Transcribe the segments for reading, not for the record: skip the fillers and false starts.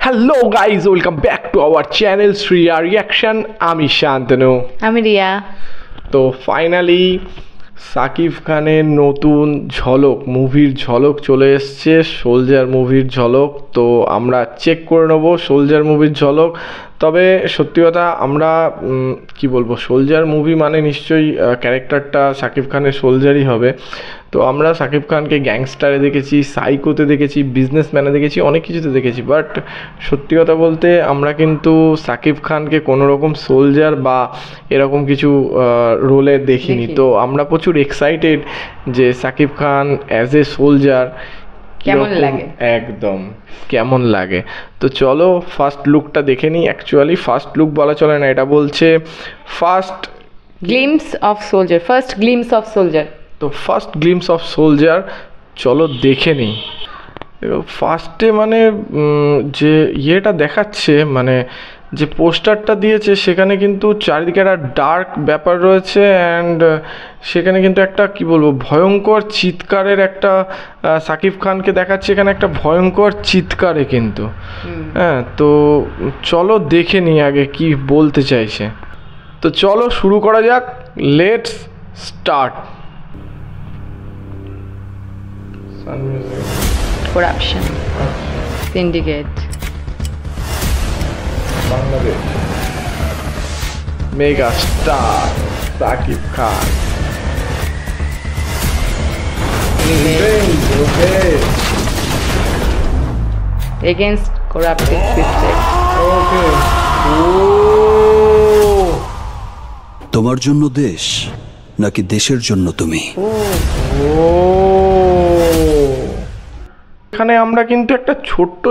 Hello guys, welcome back to our channel Shriya reaction. আমি শান্তনু, আমি রিয়া। তো ফাইনালি সাকিব খানের নতুন ঝলক, মুভির ঝলক চলে এসছে, সোলজার মুভির ঝলক। তো আমরা চেক করে নেবো সোলজার মুভির ঝলক। তবে সত্যি কথা, আমরা কি বলবো, সোলজার মুভি মানে নিশ্চয়ই ক্যারেক্টারটা সাকিব খানের সোলজারই হবে। তো আমরা সাকিব খানকে গ্যাংস্টারে দেখেছি, সাইকোতে দেখেছি, বিজনেসম্যানে দেখেছি, অনেক কিছুতে দেখেছি, বাট সত্যি কথা বলতে আমরা কিন্তু সাকিব খানকে কোনো রকম সোলজার বা এরকম কিছু রোলে দেখিনি। তো আমরা প্রচুর এক্সাইটেড যে Shakib Khan as a soldier কেমন লাগে, একদম কেমন লাগে। তো চলো ফার্স্ট লুকটা দেখে নিই। অ্যাকচুয়ালি ফার্স্ট লুক বলা চলে না, এটা বলছে first glimpse of soldier, first glimpse of soldier. তো ফার্স্ট গ্লিমস অফ সোলজার চলো দেখে নিই। ফার্স্টে মানে যে ইয়েটা দেখাচ্ছে, মানে যে পোস্টারটা দিয়েছে সেখানে কিন্তু চারিদিকে একটা ডার্ক ব্যাপার রয়েছে, অ্যান্ড সেখানে কিন্তু একটা কি বলবো ভয়ঙ্কর চিৎকারের একটা সাকিব খানকে দেখাচ্ছে এখানে একটা ভয়ঙ্কর চিৎকারে কিন্তু। হ্যাঁ, তো চলো দেখে নিই আগে কি বলতে চাইছে। তো চলো শুরু করা যাক, let's start. Corruption, syndicate, Bangladesh mega star Sakib Khan. against corrupted system. Okay, ও তোমার জন্য দেশ নাকি দেশের জন্য তুমি? এখানে আমরা কিন্তু একটা ছোট্ট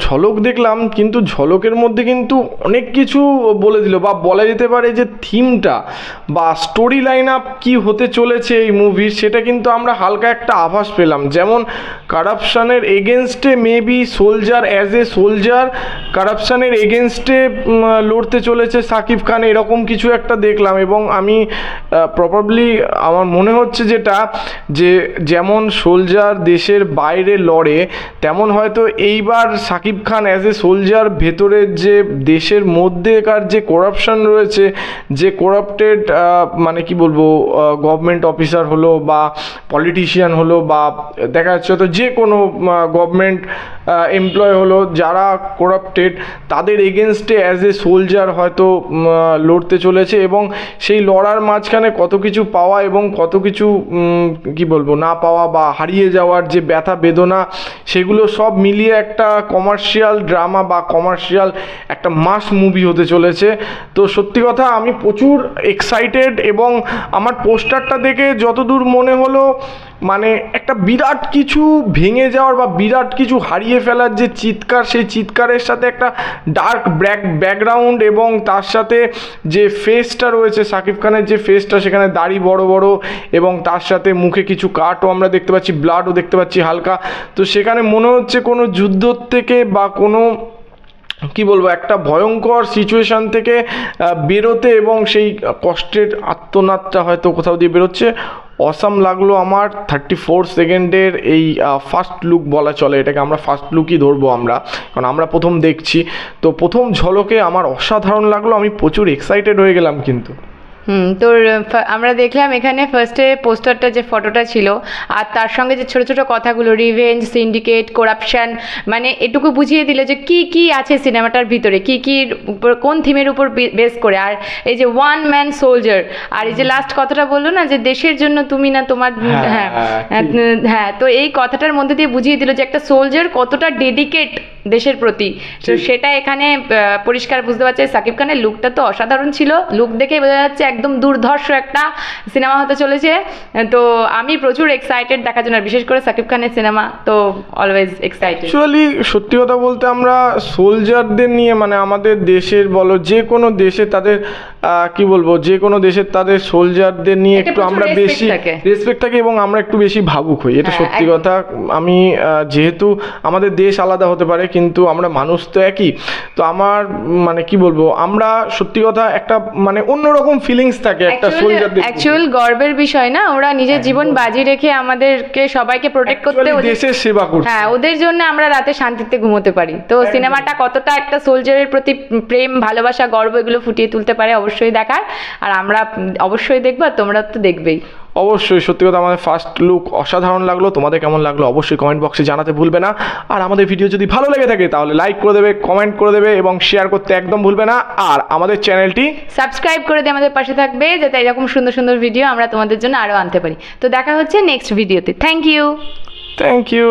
ঝলক দেখলাম, কিন্তু ঝলকের মধ্যে কিন্তু অনেক কিছু বলে দিল, বা বলা যেতে পারে যে থিমটা বা স্টোরি লাইন আপ কী হতে চলেছে এই মুভির, সেটা কিন্তু আমরা হালকা একটা আভাস পেলাম। যেমন কারাপশানের এগেনস্টে maybe soldier, as a soldier কারাপশানের এগেনস্টে লড়তে চলেছে সাকিব খান, এরকম কিছু একটা দেখলাম। এবং আমি প্রবাবলি আমার মনে হচ্ছে যেটা, যে যেমন সোলজার দেশের বাইরে লড়ে, তেমন হয়তো এইবার Shakib Khan as a soldier ভেতরের যে দেশের মধ্যেকার যে করাপশান রয়েছে, যে করাপ্টেড মানে কি বলবো গভর্নমেন্ট অফিসার হলো বা পলিটিশিয়ান হলো, বা দেখা যাচ্ছে তো যে কোনো গভর্নমেন্ট এমপ্লয় হলো, যারা করাপ্টেড তাদের এগেনস্টে অ্যাজ এ সোলজার হয়তো লড়তে চলেছে। এবং সেই লড়ার মাঝখানে কত কিছু পাওয়া এবং কত কিছু কি বলবো না পাওয়া বা হারিয়ে যাওয়ার যে ব্যথা বেদনা, সেগুলো সব মিলিয়ে একটা কমার্শিয়াল ড্রামা বা কমার্শিয়াল একটা মাস মুভি হতে চলেছে। তো সত্যি কথা আমি প্রচুর এক্সাইটেড, এবং আমার পোস্টারটা দেখে যতদূর মনে হলো, মানে একটা বিরাট কিছু ভেঙে যাওয়ার বা বিরাট কিছু হারিয়ে ফেলার যে চিৎকার, সেই চিৎকারের সাথে একটা ডার্ক ব্যাকগ্রাউন্ড, এবং তার সাথে যে ফেসটা রয়েছে সাকিব খানের, যে ফেসটা সেখানে দাড়ি বড় বড়, এবং তার সাথে মুখে কিছু কাটও আমরা দেখতে পাচ্ছি, ব্লাডও দেখতে পাচ্ছি হালকা। তো সেখানে মনে হচ্ছে কোনো যুদ্ধ থেকে বা কোনো কি বলবো একটা ভয়ঙ্কর সিচুয়েশান থেকে বেরোতে, এবং সেই কষ্টের আত্মনাদটা হয়তো কোথাও দিয়ে বেরোচ্ছে। অসাম লাগলো আমার 34 সেকেন্ডের এই ফার্স্ট লুক বলা চলে, এটাকে আমরা ফার্স্ট লুকই ধরবো আমরা, কারণ আমরা প্রথম দেখছি। তো প্রথম ঝলকে আমার অসাধারণ লাগলো, আমি প্রচুর এক্সাইটেড হয়ে গেলাম কিন্তু। তোর আমরা দেখলাম এখানে ফার্স্টে পোস্টারটা যে ফটোটা ছিল, আর তার সঙ্গে যে ছোট ছোট কথাগুলো, রিভেঞ্জ, সিন্ডিকেট, করাপশন, মানে এটুকু বুঝিয়ে দিল যে কি কি আছে সিনেমাটার ভিতরে, কি কি উপর কোন থিমের উপর বেস করে। আর এই যে ওয়ান ম্যান সোলজার, আর এই যে লাস্ট কথাটা বললো না যে দেশের জন্য তুমি না তোমার, হ্যাঁ হ্যাঁ, তো এই কথাটার মধ্যে দিয়ে বুঝিয়ে দিল যে একটা সোলজার কতটা ডেডিকেট দেশের প্রতি। তো সেটা এখানে পরিষ্কার বুঝতে পারছে। সাকিব খানের লুকটা তো অসাধারণ ছিল, লুক দেখে বোঝা যাচ্ছে একদম দুর্ধর্ষ একটা সিনেমা হতে চলেছে। তো আমি প্রচুর এক্সাইটেড দেখার জন্য, বিশেষ করে সাকিব খানের সিনেমা তো অলওয়েজ এক্সাইটেড। অ্যাকচুয়ালি সত্যি কথা বলতে আমরা সোলজারদের নিয়ে, মানে আমাদের দেশের বলো যে কোনো দেশে তাদের কি বলবো, যে কোনো দেশের তাদের সোলজারদের নিয়ে একটু আমরা বেশি রেসপেক্ট থাকে, এবং আমরা একটু বেশি ভাবুক হই, এটা সত্যি কথা। আমি যেহেতু আমাদের দেশ আলাদা হতে পারে, কিন্তু আমরা মানুষ তো একই। তো আমার মানে কি বলবো, আমরা সত্যি কথা একটা মানে অন্যরকম ফিলিংস থাকে একটা সোলজার। অ্যাকচুয়াল গর্বের বিষয় না, ওরা নিজের জীবন বাজি রেখে আমাদেরকে সবাইকে প্রোটেক্ট করতে দেশের সেবা করছে। হ্যাঁ, ওদের জন্য আমরা রাতে শান্তিতে ঘুমোতে পারি। তো সিনেমাটা কতটা একটা সোলজারের প্রতি প্রেম, ভালোবাসা, গর্ব এগুলো ফুটিয়ে তুলতে পারে অবশ্যই দেখার। আর আমরা অবশ্যই দেখবো, আর তোমরা তো দেখবেই। অবশ্যই সত্যি কথা আমাদের ফার্স্ট লুক অসাধারণ লাগলো। তোমাদের কেমন লাগলো অবশ্যই কমেন্ট বক্সে জানাতে ভুলবে না। আর আমাদের ভিডিও যদি ভালো লেগে থাকে তাহলে লাইক করে দেবে, কমেন্ট করে দেবে এবং শেয়ার করতে একদম ভুলবে না। আর আমাদের চ্যানেলটি সাবস্ক্রাইব করে দিয়ে আমাদের পাশে থাকবে, যাতে এরকম সুন্দর সুন্দর ভিডিও আমরা তোমাদের জন্য আরও আনতে পারি। তো দেখা হচ্ছে নেক্সট ভিডিওতে। Thank you.